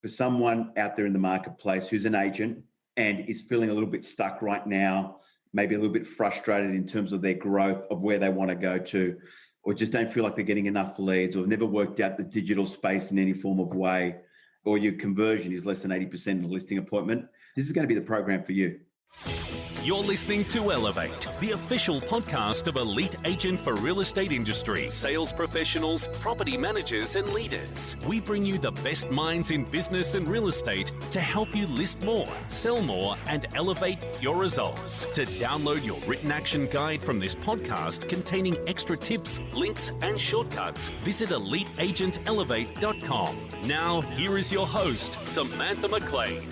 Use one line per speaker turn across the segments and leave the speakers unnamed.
for someone out there in the marketplace who's an agent and is feeling a little bit stuck right now, maybe a little bit frustrated in terms of their growth of where they want to go to, or just don't feel like they're getting enough leads, or never worked out the digital space in any form of way, or your conversion is less than 80% in a listing appointment, this is going to be the program for you.
You're listening to Elevate, the official podcast of elite agent for real estate industry, sales professionals, property managers, and leaders. We bring you the best minds in business and real estate to help you list more, sell more, and elevate your results. To download your written action guide from this podcast containing extra tips, links, and shortcuts, visit eliteagentelevate.com. Now, here is your host, Samantha McLean.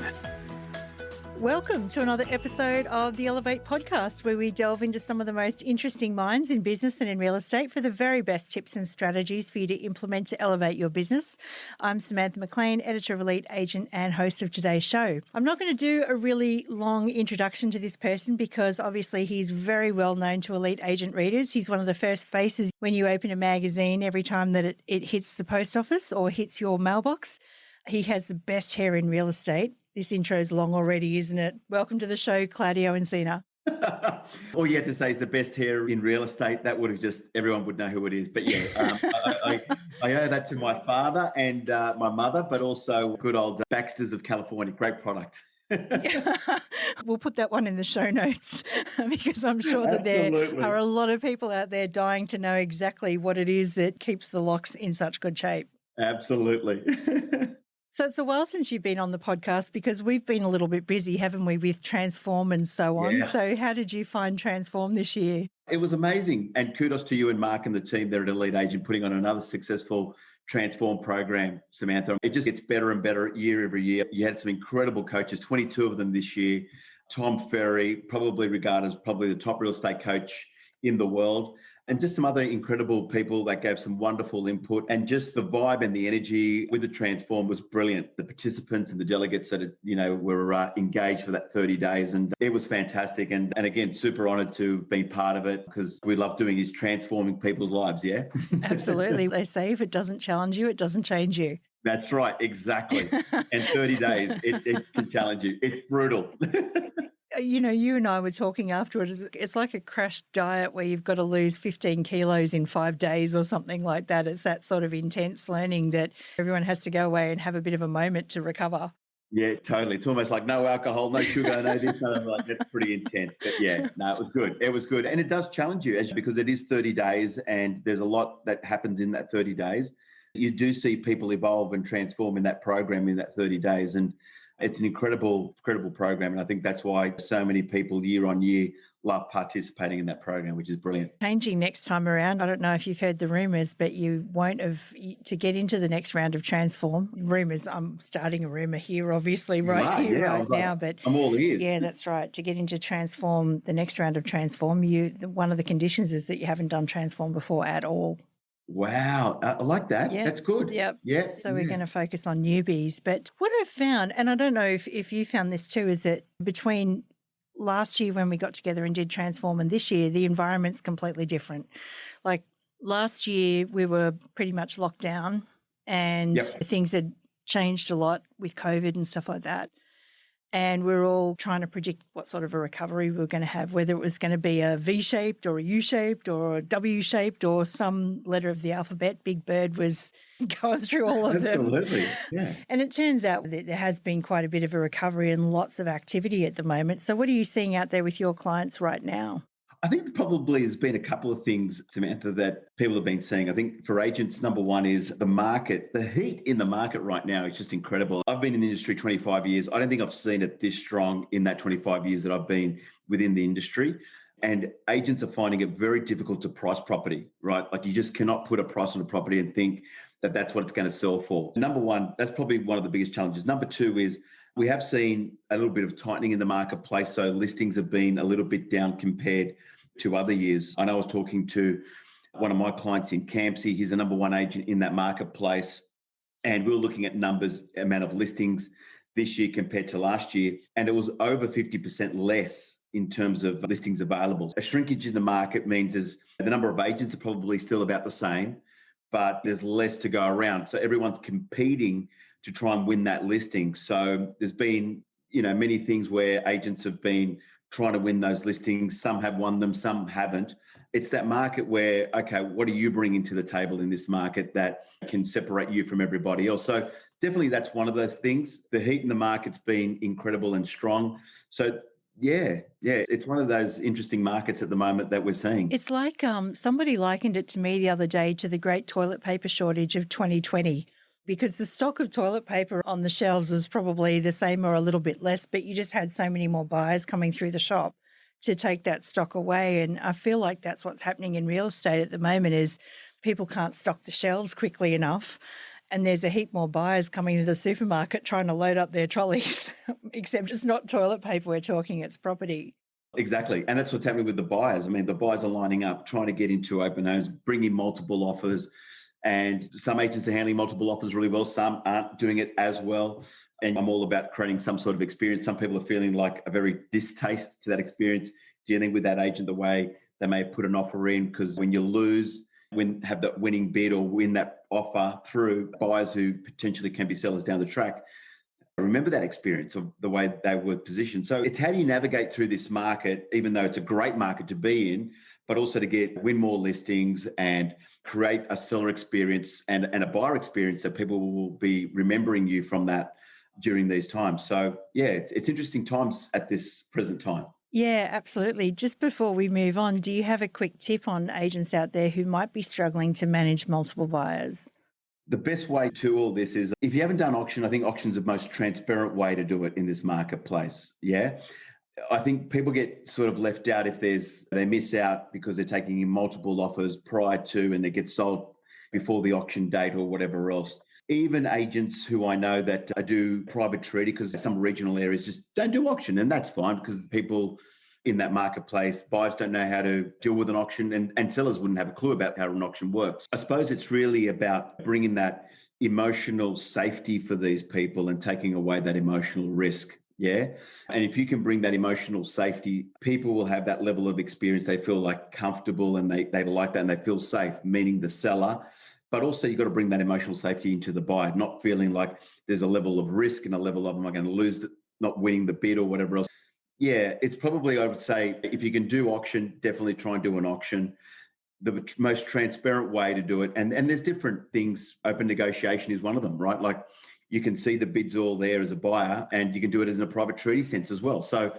Welcome to another episode of the Elevate podcast, where we delve into some of the most interesting minds in business and in real estate for the very best tips and strategies for you to implement to elevate your business. I'm Samantha McLean, editor of Elite Agent and host of today's show. I'm not going to do a really long introduction to this person because obviously he's very well known to Elite Agent readers. He's one of the first faces when you open a magazine every time that it hits the post office or hits your mailbox. He has the best hair in real estate. This intro's long already, isn't it? Welcome to the show, Claudio Encina.
All you had to say is the best hair in real estate. That would have everyone would know who it is. But yeah, I owe that to my father and my mother, but also good old Baxter's of California. Great product.
We'll put that one in the show notes because I'm sure that there are a lot of people out there dying to know exactly what it is that keeps the locks in such good shape.
Absolutely.
So it's a while since you've been on the podcast because we've been a little bit busy, haven't we, with Transform and so on.
Yeah.
So how did you find Transform this year?
It was amazing. And kudos to you and Mark and the team there at Elite Agent putting on another successful Transform program, Samantha. It just gets better and better year every year. You had some incredible coaches, 22 of them this year. Tom Ferry, probably regarded as probably the top real estate coach in the world, and just some other incredible people that gave some wonderful input, and just the vibe and the energy with the Transform was brilliant. The participants and the delegates that were engaged for that 30 days, and it was fantastic. And again, super honoured to be part of it because we love doing is transforming people's lives. Yeah, absolutely.
They say if it doesn't challenge you, it doesn't change you.
That's right, exactly. And 30 days, it can challenge you. It's brutal.
You know, you and I were talking afterwards, it's like a crash diet where you've got to lose 15 kilos in 5 days or something like that. It's that sort of intense learning that everyone has to go away and have a bit of a moment to recover.
Yeah, totally. It's almost like no alcohol, no sugar, no this, no that. That's pretty intense. But yeah, no, it was good. It was good. And it does challenge you because it is 30 days and there's a lot that happens in that 30 days. You do see people evolve and transform in that program in that 30 days. And it's an incredible program. And I think that's why so many people year on year love participating in that program, which is brilliant.
Changing next time around. I don't know if you've heard the rumours, but you won't have, to get into the next round of Transform, rumours, I'm starting a rumour here, obviously, right now. But
I'm all ears.
Yeah, that's right. To get into Transform, the next round of Transform, one of the conditions is that you haven't done Transform before at all.
Wow. I like that. Yep. That's good.
Yep.
Yeah.
So we're going to focus on newbies. But what I've found, and I don't know if you found this too, is that between last year when we got together and did Transform and this year, the environment's completely different. Like last year, we were pretty much locked down and things had changed a lot with COVID and stuff like that. And we're all trying to predict what sort of a recovery we were going to have, whether it was going to be a V-shaped or a U-shaped or a W-shaped or some letter of the alphabet. Big Bird was going through all of them.
Absolutely, yeah.
And it turns out that there has been quite a bit of a recovery and lots of activity at the moment. So what are you seeing out there with your clients right now?
I think there probably has been a couple of things, Samantha, that people have been seeing. I think for agents, number one is the market. The heat in the market right now is just incredible. I've been in the industry 25 years. I don't think I've seen it this strong in that 25 years that I've been within the industry. And agents are finding it very difficult to price property, right? Like you just cannot put a price on a property and think that that's what it's going to sell for. Number one, that's probably one of the biggest challenges. Number two is we have seen a little bit of tightening in the marketplace. So listings have been a little bit down compared to other years. I know I was talking to one of my clients in Campsie. He's the number one agent in that marketplace. And we were looking at numbers, amount of listings this year compared to last year. And it was over 50% less in terms of listings available. A shrinkage in the market means the number of agents are probably still about the same, but there's less to go around. So everyone's competing to try and win that listing. So there's been, many things where agents have been trying to win those listings. Some have won them, some haven't. It's that market where, okay, what are you bringing to the table in this market that can separate you from everybody else? So definitely that's one of those things. The heat in the market's been incredible and strong. So yeah, it's one of those interesting markets at the moment that we're seeing.
It's like somebody likened it to me the other day to the great toilet paper shortage of 2020, because the stock of toilet paper on the shelves was probably the same or a little bit less, but you just had so many more buyers coming through the shop to take that stock away. And I feel like that's what's happening in real estate at the moment is people can't stock the shelves quickly enough. And there's a heap more buyers coming to the supermarket trying to load up their trolleys, except it's not toilet paper we're talking, it's property.
Exactly. And that's what's happening with the buyers. I mean, the buyers are lining up, trying to get into open homes, bringing multiple offers. And some agents are handling multiple offers really well. Some aren't doing it as well. And I'm all about creating some sort of experience. Some people are feeling like a very distaste to that experience, dealing with that agent the way they may have put an offer in, because when you lose, have that winning bid or win that offer through buyers who potentially can be sellers down the track, remember that experience of the way they were positioned. So it's how do you navigate through this market, even though it's a great market to be in, but also to win more listings and create a seller experience and a buyer experience that people will be remembering you from that during these times. So yeah, it's interesting times at this present time.
Yeah, absolutely. Just before we move on, do you have a quick tip on agents out there who might be struggling to manage multiple buyers?
The best way to all this is, if you haven't done auction, I think auction's the most transparent way to do it in this marketplace. Yeah. I think people get sort of left out if they miss out because they're taking in multiple offers prior to and they get sold before the auction date or whatever else. Even agents who I know that do private treaty, because some regional areas just don't do auction, and that's fine because people in that marketplace, buyers don't know how to deal with an auction and sellers wouldn't have a clue about how an auction works. I suppose it's really about bringing that emotional safety for these people and taking away that emotional risk. Yeah. And if you can bring that emotional safety, people will have that level of experience. They feel like comfortable and they like that and they feel safe, meaning the seller. But also you've got to bring that emotional safety into the buyer, not feeling like there's a level of risk and a level of, am I going to lose, not winning the bid or whatever else. Yeah, it's probably, I would say, if you can do auction, definitely try and do an auction. The most transparent way to do it. And there's different things. Open negotiation is one of them, right? Like you can see the bids all there as a buyer and you can do it as in a private treaty sense as well. So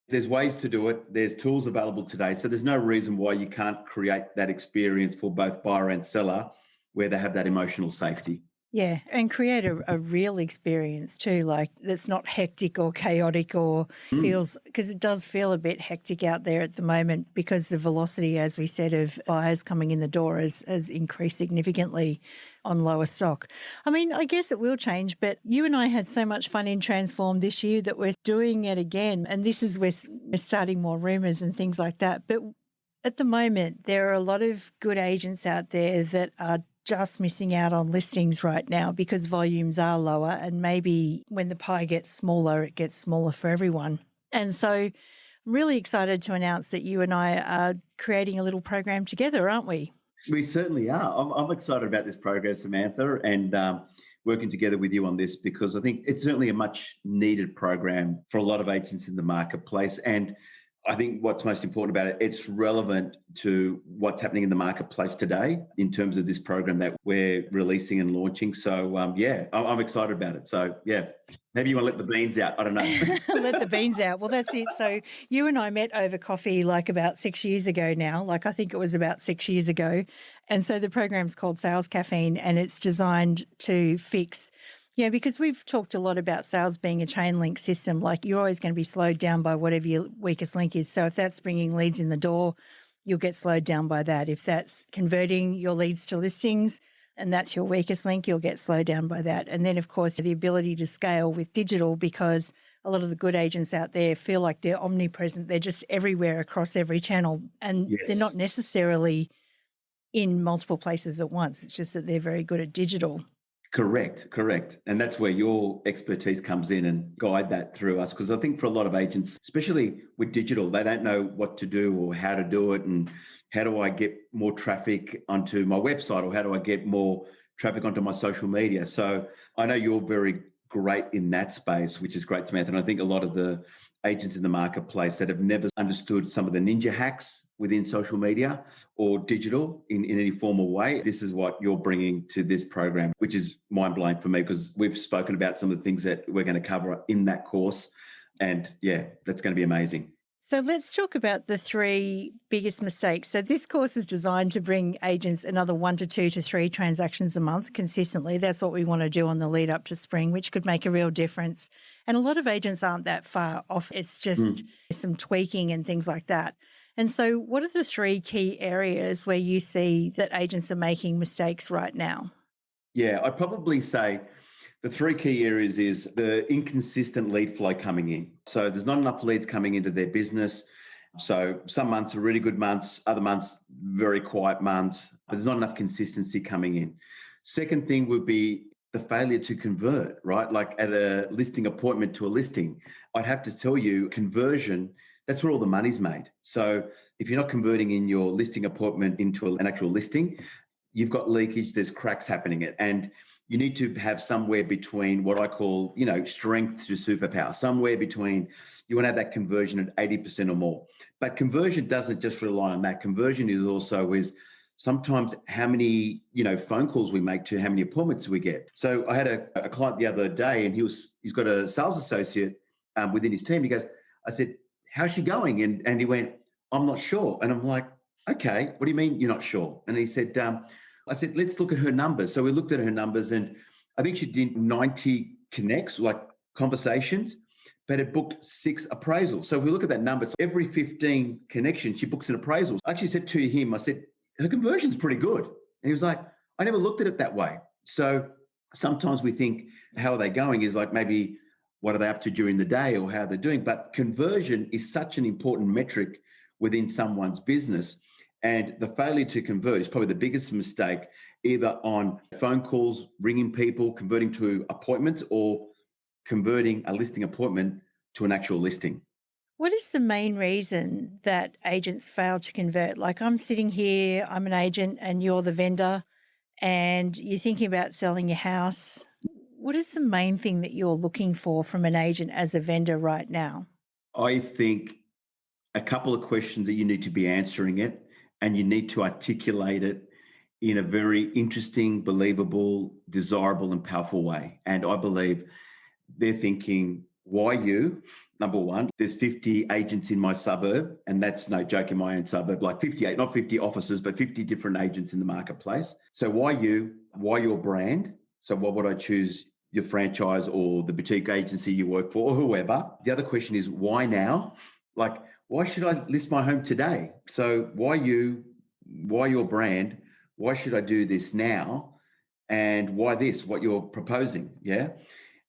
there's ways to do it. There's tools available today. So there's no reason why you can't create that experience for both buyer and seller where they have that emotional safety.
Yeah, and create a real experience too, like that's not hectic or chaotic or feels, because it does feel a bit hectic out there at the moment because the velocity, as we said, of buyers coming in the door has increased significantly on lower stock. I mean, I guess it will change, but you and I had so much fun in Transform this year that we're doing it again. And this is where we're starting more rumours and things like that. But at the moment, there are a lot of good agents out there that are just missing out on listings right now because volumes are lower, and maybe when the pie gets smaller, it gets smaller for everyone. And so I'm really excited to announce that you and I are creating a little program together, aren't we?
We certainly are. I'm excited about this program, Samantha, and working together with you on this, because I think it's certainly a much needed program for a lot of agents in the marketplace. And I think what's most important about it, it's relevant to what's happening in the marketplace today in terms of this program that we're releasing and launching. So, I'm excited about it. So, yeah, maybe you want to let the beans out. I don't know.
Let the beans out. Well, that's it. So you and I met over coffee like about 6 years ago now. Like I think it was about 6 years ago. And so the program's called Sales Caffeine, and it's designed to fix because we've talked a lot about sales being a chain link system. Like you're always going to be slowed down by whatever your weakest link is. So if that's bringing leads in the door, you'll get slowed down by that. If that's converting your leads to listings and that's your weakest link, you'll get slowed down by that. And then, of course, the ability to scale with digital, because a lot of the good agents out there feel like they're omnipresent. They're just everywhere across every channel, and They're not necessarily in multiple places at once. It's just that they're very good at digital.
Correct. And that's where your expertise comes in and guide that through us. Because I think for a lot of agents, especially with digital, they don't know what to do or how to do it. And how do I get more traffic onto my website, or how do I get more traffic onto my social media. So I know you're very great in that space, which is great, Samantha. And I think a lot of the agents in the marketplace that have never understood some of the ninja hacks within social media or digital in any formal way, this is what you're bringing to this program, which is mind-blowing for me, because we've spoken about some of the things that we're going to cover in that course. And yeah, that's going to be amazing.
So let's talk about the three biggest mistakes. So this course is designed to bring agents another 1 to 2 to 3 transactions a month consistently. That's what we want to do on the lead up to spring, which could make a real difference. And a lot of agents aren't that far off. It's just some tweaking and things like that. And so what are the 3 key areas where you see that agents are making mistakes right now?
Yeah, I'd probably say the 3 key areas is the inconsistent lead flow coming in. So there's not enough leads coming into their business. So some months are really good months, other months, very quiet months. There's not enough consistency coming in. Second thing would be the failure to convert, right? Like at a listing appointment to a listing, I'd have to tell you conversion, that's where all the money's made. So if you're not converting in your listing appointment into an actual listing, you've got leakage, there's cracks happening. And you need to have somewhere between what I call, strength to superpower, somewhere between, you want to have that conversion at 80% or more. But conversion doesn't just rely on that. Conversion is sometimes how many, phone calls we make to how many appointments we get. So I had a client the other day, and he's got a sales associate within his team. He goes, I said, how's she going? And he went, I'm not sure. And I'm like, okay, what do you mean you're not sure? And he said, I said, let's look at her numbers. So we looked at her numbers, and I think she did 90 connects, like conversations, but it booked 6 appraisals. So if we look at that number, so every 15 connections, she books an appraisal. I actually said to him, I said, her conversion's pretty good. And he was like, I never looked at it that way. So sometimes we think, how are they going is like maybe what are they up to during the day or how they're doing. But conversion is such an important metric within someone's business. And the failure to convert is probably the biggest mistake, either on phone calls, ringing people, converting to appointments, or converting a listing appointment to an actual listing.
What is the main reason that agents fail to convert? Like, I'm sitting here, I'm an agent and you're the vendor, and you're thinking about selling your house. What is the main thing that you're looking for from an agent as a vendor right now?
I think a couple of questions that you need to be answering it, and you need to articulate it in a very interesting, believable, desirable, and powerful way. And I believe they're thinking, why you? Number one, there's 50 agents in my suburb, and that's no joke, in my own suburb, like 58, not 50 offices, but 50 different agents in the marketplace. So why you? Why your brand? So why would I choose your franchise or the boutique agency you work for or whoever? The other question is, why now? Like, why should I list my home today? So why you? Why your brand? Why should I do this now? And why this? What you're proposing? Yeah.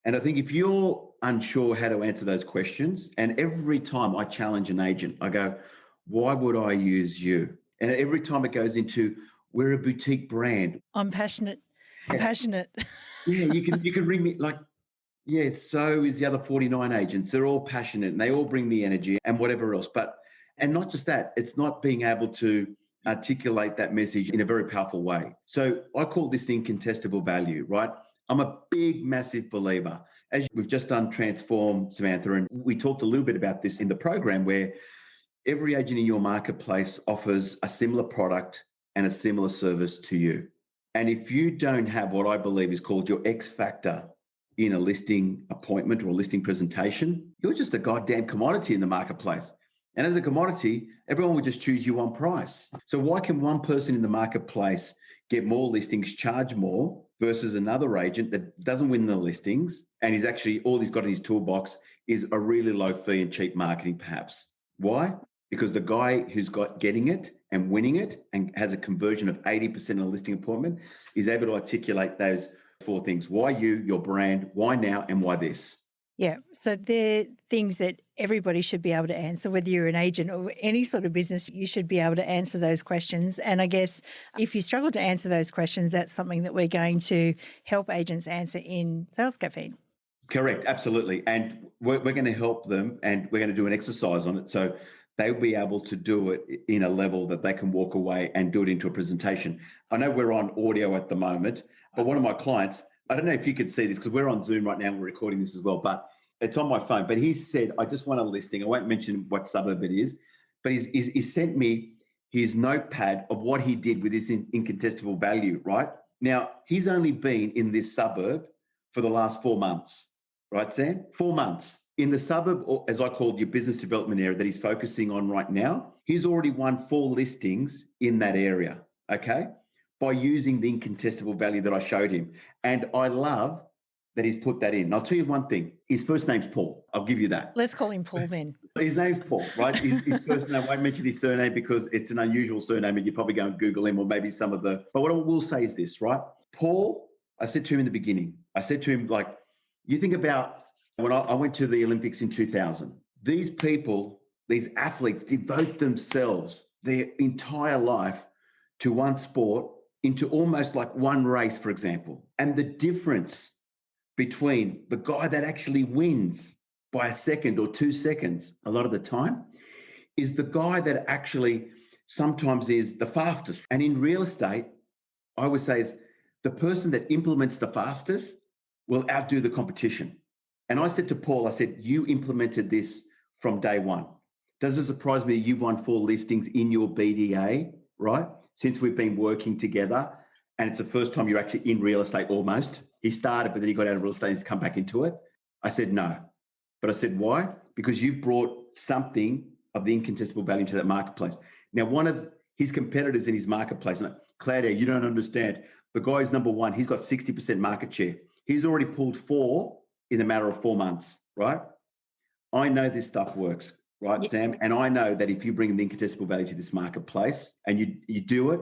And I think if you're unsure how to answer those questions, and every time I challenge an agent, I go, why would I use you? And every time it goes into, we're a boutique brand.
I'm passionate. I'm passionate.
Yeah, you can ring me like, yeah, so is the other 49 agents. They're all passionate and they all bring the energy and whatever else. And not just that, it's not being able to articulate that message in a very powerful way. So I call this incontestable value, right? I'm a big, massive believer. As we've just done Transform, Samantha, and we talked a little bit about this in the program, where every agent in your marketplace offers a similar product and a similar service to you. And if you don't have what I believe is called your X factor in a listing appointment or a listing presentation, you're just a goddamn commodity in the marketplace. And as a commodity, everyone would just choose you on price. So why can one person in the marketplace get more listings, charge more, versus another agent that doesn't win the listings and he's actually, all he's got in his toolbox is a really low fee and cheap marketing perhaps? Why? Because the guy who's got getting it and winning it and has a conversion of 80% in a listing appointment is able to articulate those 4 things. Why you, your brand, why now, and why this?
Yeah. So they're things that everybody should be able to answer, whether you're an agent or any sort of business, you should be able to answer those questions. And I guess if you struggle to answer those questions, that's something that we're going to help agents answer in Sales Caffeine.
Correct. Absolutely. And we're going to help them, and we're going to do an exercise on it. So they'll be able to do it in a level that they can walk away and do it into a presentation. I know we're on audio at the moment, but one of my clients, I don't know if you could see this because we're on Zoom right now and we're recording this as well, but it's on my phone. But he said, I just want a listing. I won't mention what suburb it is, but he sent me his notepad of what he did with this incontestable value, right? Now, he's only been in this suburb for the last 4 months, right, Sam? 4 months. In the suburb, or as I called your business development area that he's focusing on right now, he's already won 4 listings in that area, okay, by using the incontestable value that I showed him. And I love that he's put that in. And I'll tell you one thing. His first name's Paul. I'll give you that.
Let's call him Paul then.
His name's Paul, right? His first name, I won't mention his surname because it's an unusual surname and you probably go and Google him or maybe some of the, but what I will say is this, right? Paul, I said to him in the beginning, I said to him, like, you think about when I went to the Olympics in 2000, these people, these athletes devote themselves their entire life to one sport, into almost like one race, for example. And the difference between the guy that actually wins by a second or 2 seconds a lot of the time is the guy that actually sometimes is the fastest. And in real estate, I would say is the person that implements the fastest will outdo the competition. And I said to Paul, I said, you implemented this from day one. Does it surprise me you've won 4 listings in your BDA, right? Since we've been working together, and it's the first time you're actually in real estate almost. He started, but then he got out of real estate and he's come back into it. I said, no. But I said, why? Because you've brought something of the incontestable value to that marketplace. Now, one of his competitors in his marketplace, Claudio, you don't understand. The guy's number one, he's got 60% market share. He's already pulled 4 in a matter of 4 months, right? I know this stuff works, right,
Yeah.
Sam? And I know that if you bring the incontestable value to this marketplace and you do it,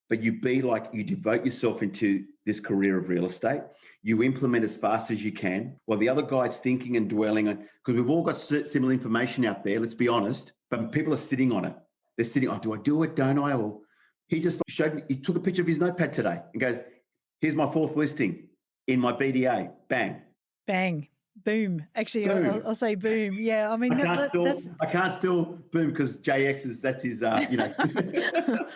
but you devote yourself into this career of real estate, you implement as fast as you can, while the other guy's thinking and dwelling on, because we've all got similar information out there, let's be honest, but people are sitting on it. They're sitting, oh, do I do it? Don't I? Or he just showed me, he took a picture of his notepad today and goes, here's my 4th listing in my BDA. Bang.
Bang. Boom. Actually,
Boom.
I'll say boom. Yeah, I mean,
I can't still boom because JX that's his,
Yeah,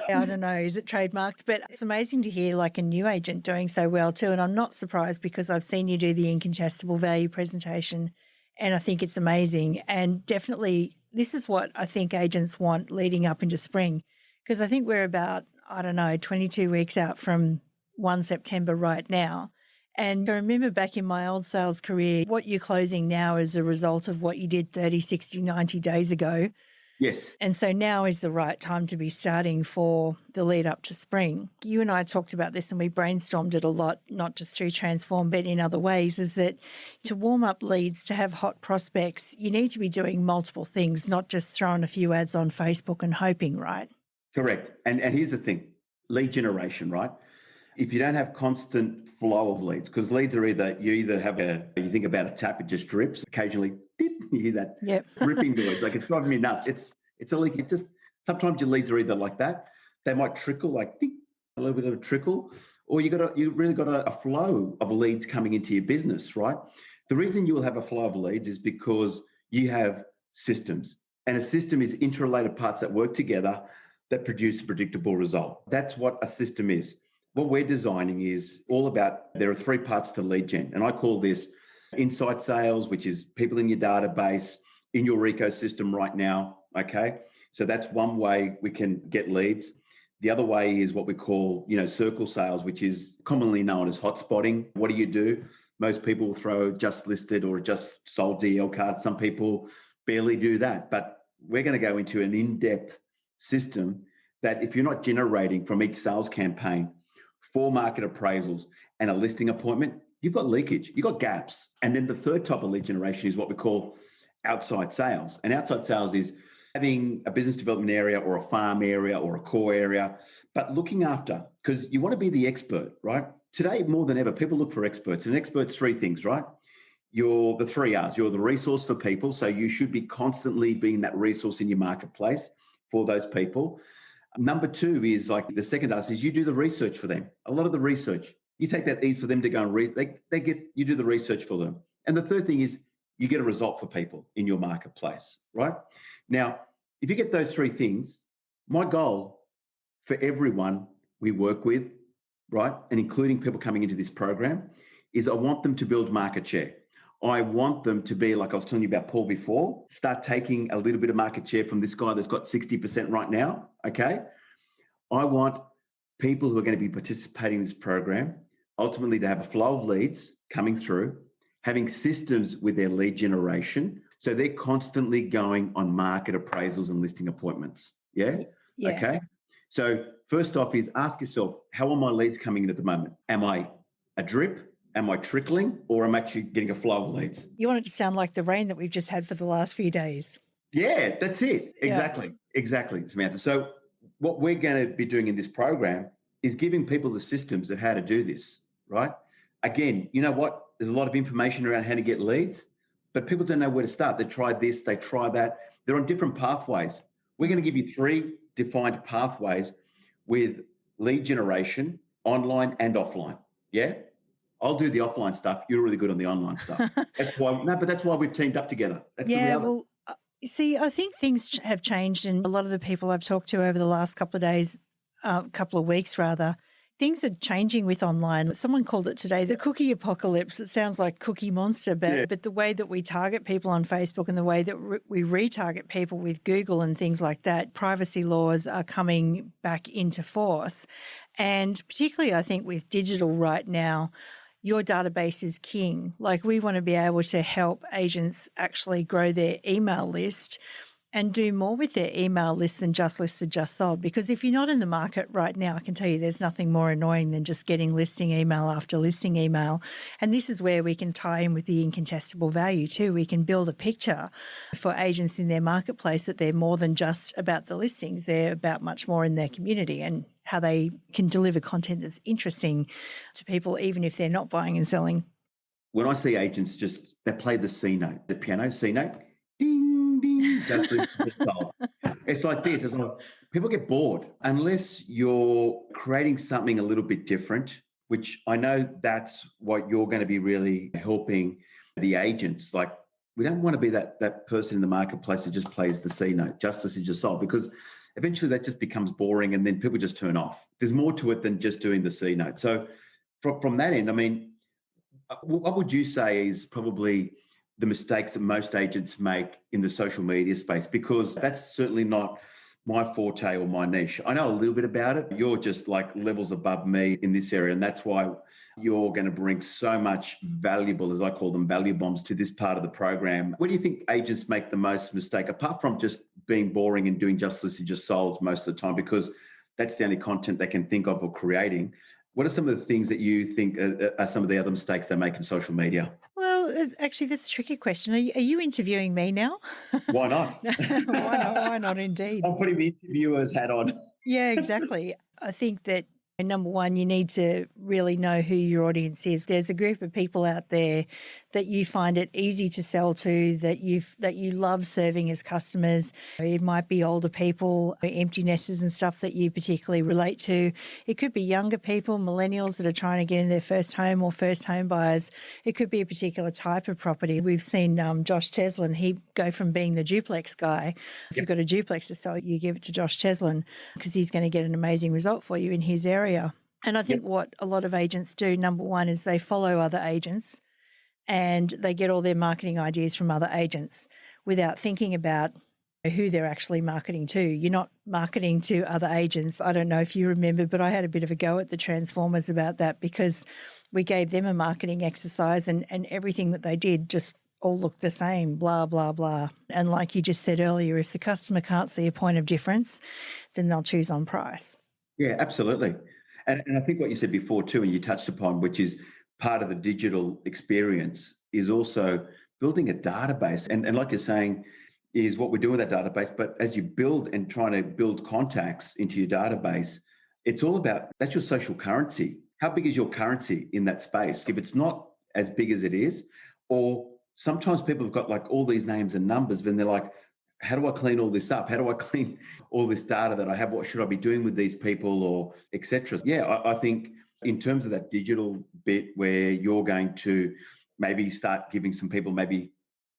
I don't know, is it trademarked? But it's amazing to hear like a new agent doing so well too. And I'm not surprised because I've seen you do the incontestable value presentation and I think it's amazing. And definitely this is what I think agents want leading up into spring, because I think we're about, 22 weeks out from 1 September right now. And I remember back in my old sales career, what you're closing now is a result of what you did 30, 60, 90 days ago.
Yes.
And so now is the right time to be starting for the lead up to spring. You and I talked about this and we brainstormed it a lot, not just through Transform, but in other ways, is that to warm up leads, to have hot prospects, you need to be doing multiple things, not just throwing a few ads on Facebook and hoping, right?
Correct. And here's the thing, lead generation, right? If you don't have constant flow of leads, because leads are you think about a tap, it just drips. Occasionally, dip, you hear that dripping noise. Like it's driving me nuts. It's a leak. It just, sometimes your leads are either like that. They might trickle, like ding, a little bit of a trickle, or you really got a flow of leads coming into your business, right? The reason you will have a flow of leads is because you have systems. And a system is interrelated parts that work together that produce a predictable result. That's what a system is. What we're designing is all about, there are 3 parts to lead gen. And I call this insight sales, which is people in your database, in your ecosystem right now, okay? So that's one way we can get leads. The other way is what we call, circle sales, which is commonly known as hot spotting. What do? Most people will throw just listed or just sold DL card. Some people barely do that. But we're going to go into an in-depth system that if you're not generating from each sales campaign 4 market appraisals and a listing appointment, you've got leakage, you've got gaps. And then the third type of lead generation is what we call outside sales. And outside sales is having a business development area or a farm area or a core area, but looking after, because you want to be the expert, right? Today, more than ever, people look for experts. And experts, 3 things, right? You're the 3 R's. You're the resource for people. So you should be constantly being that resource in your marketplace for those people. Number 2 is like the second R is you do the research for them. A lot of the research, you take that ease for them to go and read. You do the research for them. And the third thing is you get a result for people in your marketplace, right? Now, if you get those three things, my goal for everyone we work with, right, and including people coming into this program, is I want them to build market share. I want them to be, like I was telling you about Paul before, start taking a little bit of market share from this guy that's got 60% right now, okay? I want people who are going to be participating in this program ultimately to have a flow of leads coming through, having systems with their lead generation. So they're constantly going on market appraisals and listing appointments. Yeah? Okay. So first off is ask yourself, how are my leads coming in at the moment? Am I a drip? Am I trickling, or am I actually getting a flow of leads?
You want it to sound like the rain that we've just had for the last few days.
Yeah, that's it. Exactly. Exactly, Samantha. So what we're going to be doing in this program is giving people the systems of how to do this, right? Again, you know what? There's a lot of information around how to get leads, but people don't know where to start. They try this, they try that. They're on different pathways. We're going to give you 3 defined pathways with lead generation, online and offline. Yeah? I'll do the offline stuff. You're really good on the online stuff. That's why we've teamed up together. That's the reality.
Well, see, I think things have changed, and a lot of the people I've talked to over the last couple of days, couple of weeks rather, things are changing with online. Someone called it today the cookie apocalypse. It sounds like Cookie Monster, but the way that we target people on Facebook and the way that we retarget people with Google and things like that, privacy laws are coming back into force. And particularly, I think, with digital right now, your database is king. Like, we want to be able to help agents actually grow their email list and do more with their email list than just listed, just sold. Because if you're not in the market right now, I can tell you there's nothing more annoying than just getting listing email after listing email. And this is where we can tie in with the incontestable value too. We can build a picture for agents in their marketplace that they're more than just about the listings. They're about much more in their community and how they can deliver content that's interesting to people, even if they're not buying and selling.
When I see agents they play the C note, the piano C note, ding, ding, just sold. It's like this. It's like, people get bored unless you're creating something a little bit different, which I know that's what you're going to be really helping the agents. Like, we don't want to be that person in the marketplace that just plays the C note, justice is just sold, because eventually that just becomes boring and then people just turn off. There's more to it than just doing the C note. So from that end, I mean, what would you say is probably the mistakes that most agents make in the social media space? Because that's certainly not my forte or my niche. I know a little bit about it. You're just like levels above me in this area. And that's why you're going to bring so much valuable, as I call them, value bombs to this part of the program. Where do you think agents make the most mistake, apart from just being boring and doing just listed, just sold most of the time, because that's the only content they can think of or creating? What are some of the things that you think are some of the other mistakes they make in social media?
Well, actually, that's a tricky question. Are you interviewing me now?
Why not?
Why not indeed?
I'm putting the interviewer's hat on.
Yeah, exactly. I think that, number one, you need to really know who your audience is. There's a group of people out there that you find it easy to sell to, that you love serving as customers. It might be older people, empty nesters and stuff that you particularly relate to. It could be younger people, millennials that are trying to get in their first home, or first home buyers. It could be a particular type of property. We've seen Josh Cheslin, he go from being the duplex guy. If you've got a duplex to sell, you give it to Josh Cheslin, because he's going to get an amazing result for you in his area. And I think what a lot of agents do, number one, is they follow other agents and they get all their marketing ideas from other agents without thinking about who they're actually marketing to. You're not marketing to other agents. I don't know if you remember, but I had a bit of a go at the Transformers about that, because we gave them a marketing exercise and everything that they did just all looked the same, blah, blah, blah. And like you just said earlier, if the customer can't see a point of difference, then they'll choose on price.
Yeah, absolutely. And I think what you said before too, and you touched upon, which is part of the digital experience, is also building a database. And like you're saying, is what we're doing with that database. But as you build and trying to build contacts into your database, it's all about, that's your social currency. How big is your currency in that space? If it's not as big as it is, or sometimes people have got like all these names and numbers, then they're like, how do I clean all this up? How do I clean all this data that I have? What should I be doing with these people, or et cetera? Yeah, I think in terms of that digital bit where you're going to maybe start giving some people maybe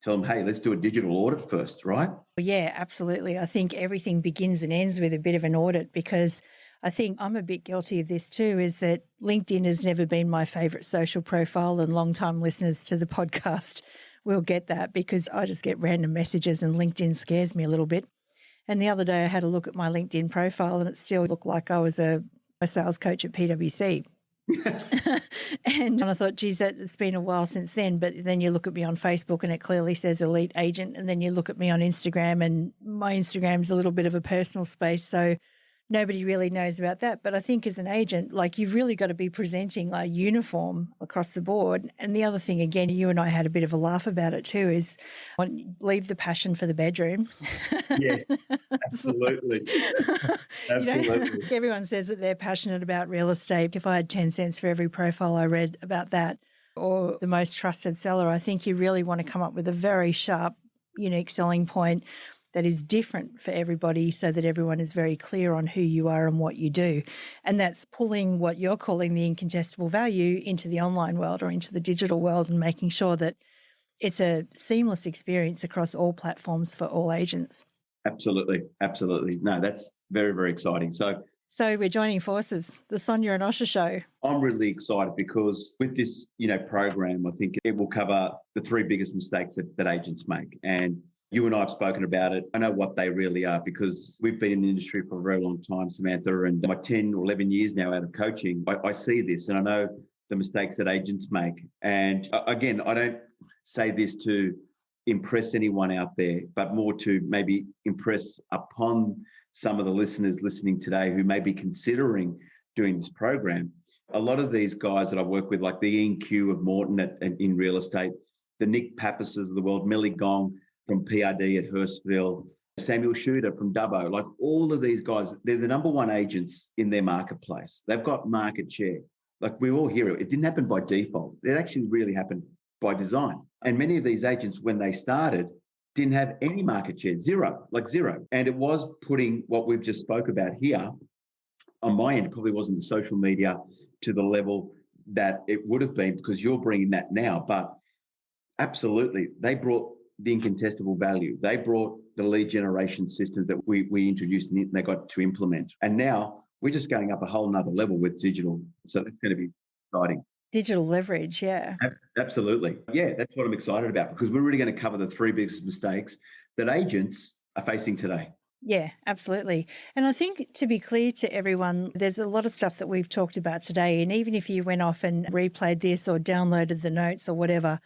tell them, hey, let's do a digital audit first, right?
Yeah, absolutely. I think everything begins and ends with a bit of an audit, because I think I'm a bit guilty of this too, is that LinkedIn has never been my favourite social profile, and long-time listeners to the podcast will get that, because I just get random messages and LinkedIn scares me a little bit. And the other day I had a look at my LinkedIn profile and it still looked like I was a sales coach at PwC. And I thought, geez, it's been a while since then. But then you look at me on Facebook and it clearly says elite agent. And then you look at me on Instagram, and my Instagram's a little bit of a personal space. So nobody really knows about that. But I think as an agent, like, you've really got to be presenting a uniform across the board. And the other thing, again, you and I had a bit of a laugh about it too, is leave the passion for the bedroom.
Yes, absolutely. Absolutely.
Everyone says that they're passionate about real estate. If I had 10 cents for every profile I read about that, or the most trusted seller, I think you really want to come up with a very sharp, unique selling point that is different for everybody, so that everyone is very clear on who you are and what you do. And that's pulling what you're calling the incontestable value into the online world or into the digital world, and making sure that it's a seamless experience across all platforms for all agents.
Absolutely. Absolutely. No, that's very, very exciting. So
we're joining forces, the Sonia and Osher show.
I'm really excited because with this, program, I think it will cover the three biggest mistakes that agents make. And you and I have spoken about it. I know what they really are, because we've been in the industry for a very long time, Samantha, and my 10 or 11 years now out of coaching, I see this and I know the mistakes that agents make. And again, I don't say this to impress anyone out there, but more to maybe impress upon some of the listeners listening today who may be considering doing this program. A lot of these guys that I work with, like the Ian Q of Morton in real estate, the Nick Pappases of the world, Millie Gong from PRD at Hurstville, Samuel Shooter from Dubbo, like all of these guys, they're the number one agents in their marketplace. They've got market share. Like, we all hear it. It didn't happen by default. It actually really happened by design. And many of these agents, when they started, didn't have any market share, zero. And it was putting what we've just spoke about here on my end. It probably wasn't the social media to the level that it would have been, because you're bringing that now. But absolutely, they brought the incontestable value. They brought the lead generation systems that we introduced and they got to implement. And now we're just going up a whole nother level with digital. So that's going to be exciting.
Digital leverage, yeah.
Absolutely. Yeah, that's what I'm excited about, because we're really going to cover the three biggest mistakes that agents are facing today.
Yeah, absolutely. And I think, to be clear to everyone, there's a lot of stuff that we've talked about today. And even if you went off and replayed this or downloaded the notes or whatever,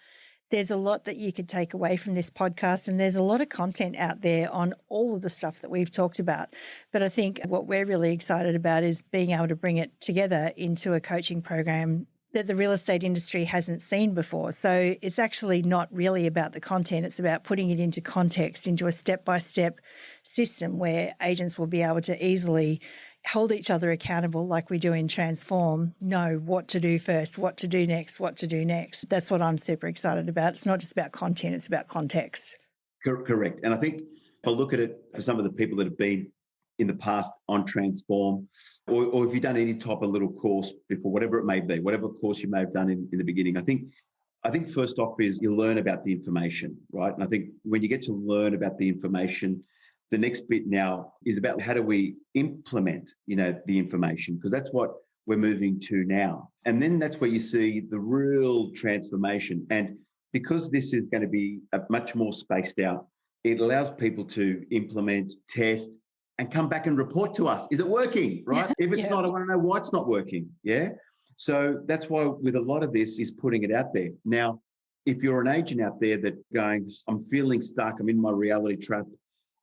there's a lot that you could take away from this podcast, and there's a lot of content out there on all of the stuff that we've talked about. But I think what we're really excited about is being able to bring it together into a coaching program that the real estate industry hasn't seen before. So it's actually not really about the content. It's about putting it into context, into a step-by-step system where agents will be able to easily hold each other accountable, like we do in Transform, know what to do first, what to do next, what to do next. That's what I'm super excited about. It's not just about content, it's about context.
Correct. And I think if I look at it for some of the people that have been in the past on Transform, or if you've done any type of little course before, whatever it may be, whatever course you may have done in the beginning, I think first off is you learn about the information, right? And I think when you get to learn about the information, the next bit now is about how do we implement, the information, because that's what we're moving to now. And then that's where you see the real transformation. And because this is going to be a much more spaced out, it allows people to implement, test, and come back and report to us. Is it working, right? If it's not, I want to know why it's not working, yeah? So that's why with a lot of this is putting it out there. Now, if you're an agent out there that going, I'm feeling stuck, I'm in my reality trap,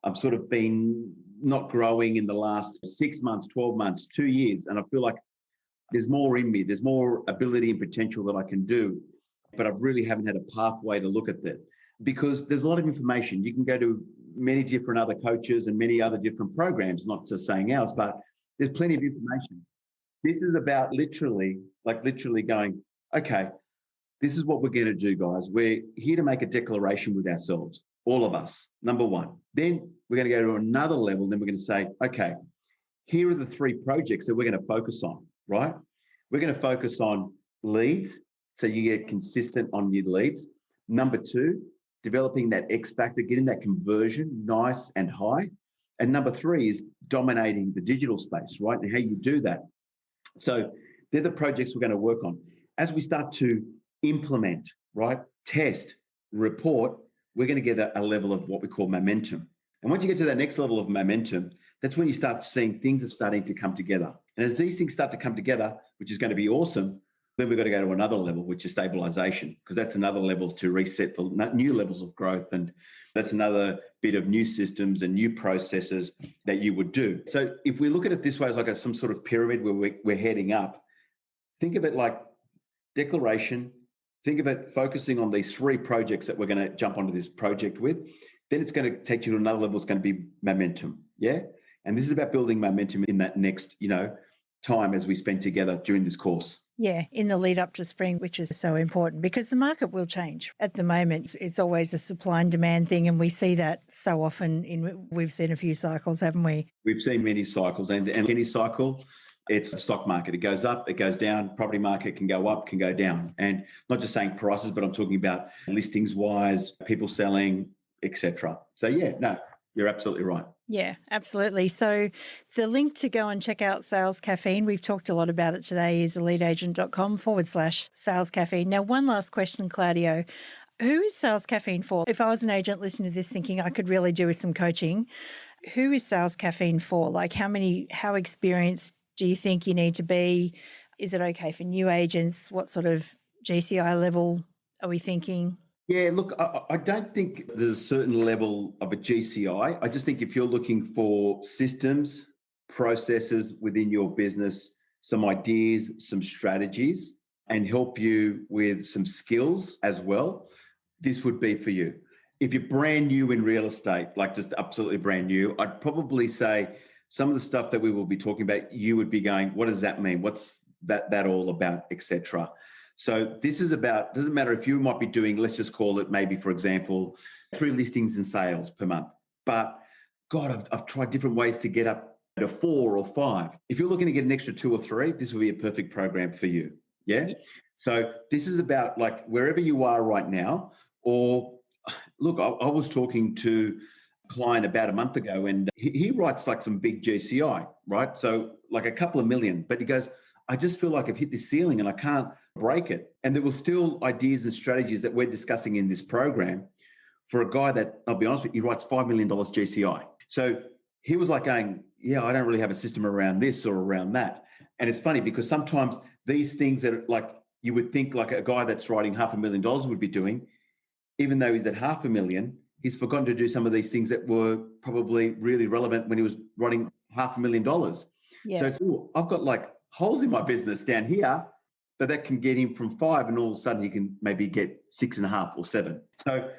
I've sort of been not growing in the last 6 months, 12 months, 2 years, and I feel like there's more in me, there's more ability and potential that I can do, but I really haven't had a pathway to look at that. Because there's a lot of information. You can go to many different other coaches and many other different programs, not just saying ours, but there's plenty of information. This is about literally going, okay, this is what we're going to do, guys. We're here to make a declaration with ourselves, all of us, number one. Then we're going to go to another level. Then we're going to say, okay, here are the three projects that we're going to focus on, right? We're going to focus on leads, so you get consistent on your leads. Number two, developing that X factor, getting that conversion nice and high. And number 3 is dominating the digital space, right? And how you do that. So they're the projects we're going to work on. As we start to implement, right, test, report, we're going to get a level of what we call momentum. And once you get to that next level of momentum, that's when you start seeing things are starting to come together. And as these things start to come together, which is going to be awesome, then we've got to go to another level, which is stabilization, because that's another level to reset for new levels of growth. And that's another bit of new systems and new processes that you would do. So if we look at it this way as like some sort of pyramid where we're heading up, think of it like declaration. Think of it focusing on these 3 projects that we're going to jump onto this project with. Then it's going to take you to another level. It's going to be momentum. Yeah. And this is about building momentum in that next, time as we spend together during this course.
Yeah, in the lead up to spring, which is so important because the market will change. At the moment, it's always a supply and demand thing, and we see that so often. We've seen a few cycles, haven't we?
We've seen many cycles, and any cycle, it's a stock market. It goes up, it goes down. Property market can go up, can go down. And not just saying prices, but I'm talking about listings-wise, people selling, etc. So yeah, no, you're absolutely right.
Yeah, absolutely. So the link to go and check out Sales Caffeine, we've talked a lot about it today, is eliteagent.com/Sales Caffeine. Now, one last question, Claudio. Who is Sales Caffeine for? If I was an agent listening to this thinking I could really do with some coaching, who is Sales Caffeine for? Like how experienced do you think you need to be? Is it okay for new agents? What sort of GCI level are we thinking?
Yeah, look, I don't think there's a certain level of a GCI. I just think if you're looking for systems, processes within your business, some ideas, some strategies, and help you with some skills as well, this would be for you. If you're brand new in real estate, like just absolutely brand new, I'd probably say some of the stuff that we will be talking about, you would be going, what does that mean? What's that all about, etc. So this is about, doesn't matter if you might be doing, let's just call it maybe, for example, 3 listings and sales per month. But God, I've tried different ways to get up to 4 or 5. If you're looking to get an extra 2 or 3, this will be a perfect program for you. Yeah. So this is about like wherever you are right now, or look, I was talking to a client about a month ago and he writes like some big GCI, right? So like a couple of million, but he goes, I just feel like I've hit the ceiling and I can't break it. And there were still ideas and strategies that we're discussing in this program for a guy that, I'll be honest with you, he writes $5 million GCI. So he was like going, yeah, I don't really have a system around this or around that. And it's funny because sometimes these things that are like, you would think like a guy that's writing $500,000 would be doing, even though he's at $500,000, he's forgotten to do some of these things that were probably really relevant when he was writing $500,000. Yeah. So it's, I've got like holes in my business down here, but that can get him from 5 and all of a sudden he can maybe get 6.5 or 7. So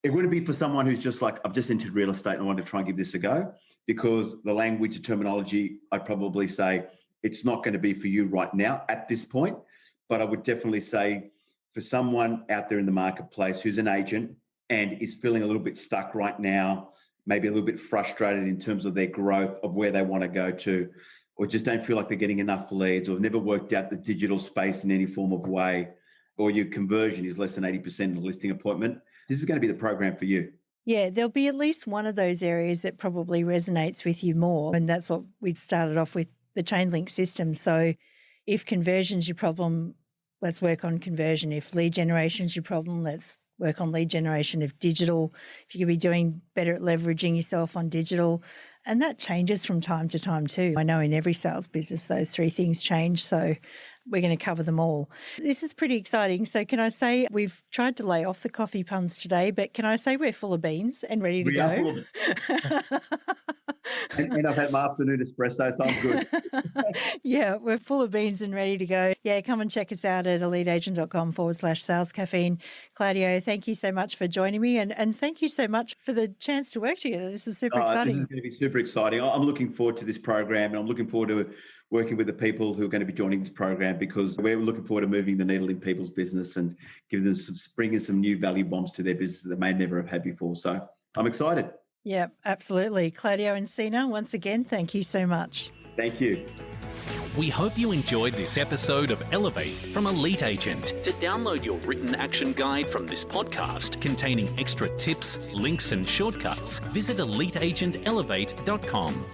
it wouldn't be for someone who's just like, I've just entered real estate and I want to try and give this a go, because the language and terminology, I'd probably say it's not going to be for you right now at this point. But I would definitely say for someone out there in the marketplace who's an agent and is feeling a little bit stuck right now, maybe a little bit frustrated in terms of their growth of where they want to go to, or just don't feel like they're getting enough leads, or have never worked out the digital space in any form of way, or your conversion is less than 80% in a listing appointment, this is going to be the program for you.
Yeah, there'll be at least one of those areas that probably resonates with you more. And that's what we started off with, the chain link system. So if conversion's your problem, let's work on conversion. If lead generation's your problem, let's work on lead generation. If digital, if you could be doing better at leveraging yourself on digital. And that changes from time to time too. I know in every sales business, those 3 things change. So we're going to cover them all. This is pretty exciting. So can I say we've tried to lay off the coffee puns today, but can I say we're full of beans and ready to go?
And I've had my afternoon espresso, so I'm good.
Yeah, we're full of beans and ready to go. Yeah, come and check us out at eliteagent.com/Sales Caffeine. Claudio, thank you so much for joining me, and thank you so much for the chance to work together. This is super exciting.
This is going to be super exciting. I'm looking forward to this program, and I'm looking forward to working with the people who are going to be joining this program, because we're looking forward to moving the needle in people's business and bringing some new value bombs to their business that they may never have had before. So I'm excited.
Yeah, absolutely. Claudio Encina, once again, thank you so much.
Thank you.
We hope you enjoyed this episode of Elevate from Elite Agent. To download your written action guide from this podcast containing extra tips, links and shortcuts, visit eliteagentelevate.com.